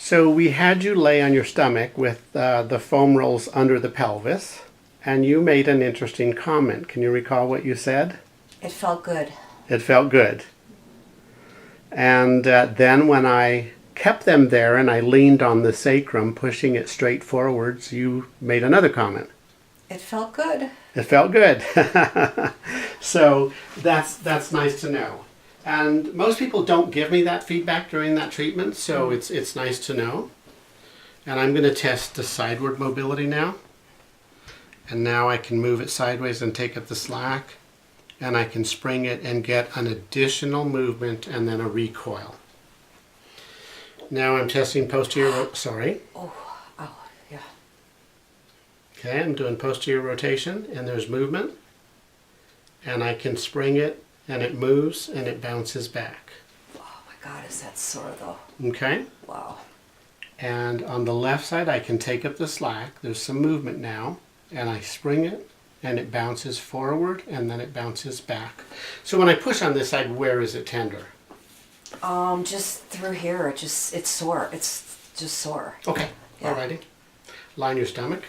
So we had you lay on your stomach with the foam rolls under the pelvis, and you made an interesting comment. Can you recall what you said? It felt good. It felt good. And then when I kept them there and I leaned on the sacrum, pushing it straight forwards, you made another comment. It felt good. It felt good. So that's nice to know. And most people don't give me that feedback during that treatment, so it's nice to know. And I'm going to test the sideward mobility now. And now I can move it sideways and take up the slack. And I can spring it and get an additional movement and then a recoil. Now I'm testing posterior, sorry. Oh, yeah. Okay, I'm doing posterior rotation and there's movement. And I can spring it and it moves and it bounces back. Oh my God, is that sore though? Okay. Wow. And on the left side I can take up the slack. There's some movement now. And I spring it and it bounces forward and then it bounces back. So when I push on this side, where is it tender? Just through here. It's sore. It's just sore. Okay. Yeah. Alrighty. Line your stomach.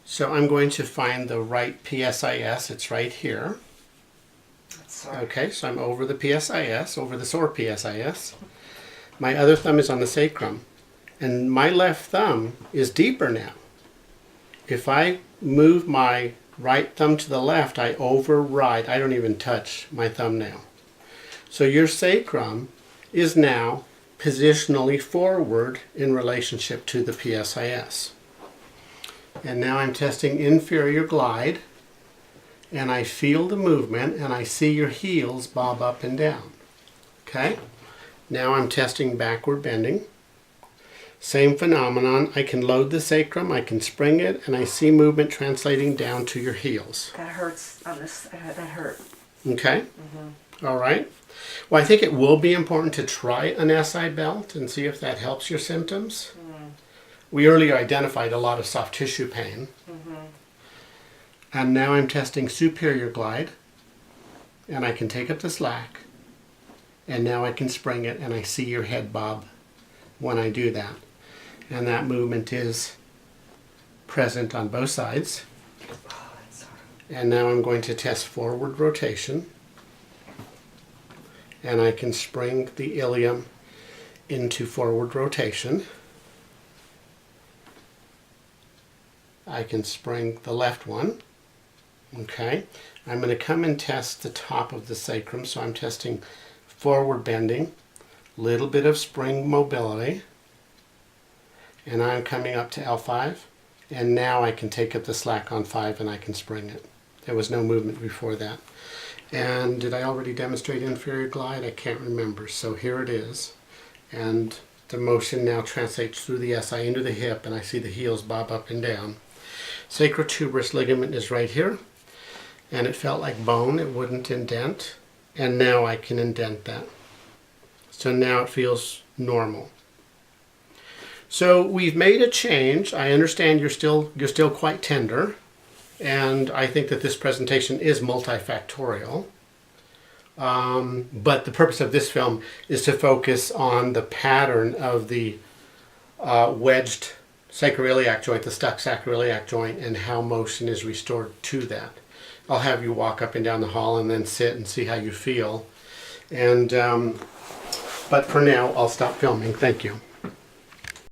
So I'm going to find the right PSIS. It's right here. That's sore. Okay, so I'm over the PSIS, over the sore PSIS. My other thumb is on the sacrum. And my left thumb is deeper now. If I move my right thumb to the left, I override. I don't even touch my thumb now. So your sacrum is now positionally forward in relationship to the PSIS. And now I'm testing inferior glide, and I feel the movement, and I see your heels bob up and down. Okay? Now I'm testing backward bending. Same phenomenon. I can load the sacrum, I can spring it, and I see movement translating down to your heels. That hurts on this. That hurt. Okay? All right. Well, I think it will be important to try an SI belt and see if that helps your symptoms. We earlier identified a lot of soft tissue pain. And now I'm testing superior glide. And I can take up the slack. And now I can spring it and I see your head bob when I do that. And that movement is present on both sides. Oh, that's sore. And now I'm going to test forward rotation. And I can spring the ileum into forward rotation. I can spring the left one. Okay. I'm going to come and test the top of the sacrum. So I'm testing forward bending, little bit of spring mobility. And I'm coming up to L5. And now I can take up the slack on 5 and I can spring it. There was no movement before that. And did I already demonstrate inferior glide? I can't remember. So here it is. And the motion now translates through the SI into the hip, and I see the heels bob up and down. Sacrotuberous ligament is right here, and it felt like bone. It wouldn't indent, and now I can indent that. So now it feels normal. So we've made a change. I understand you're still quite tender, and I think that this presentation is multifactorial. But the purpose of this film is to focus on the pattern of the wedged sacroiliac joint, the stuck sacroiliac joint, and how motion is restored to that. I'll have you walk up and down the hall and then sit and see how you feel. And but for now, I'll stop filming. Thank you.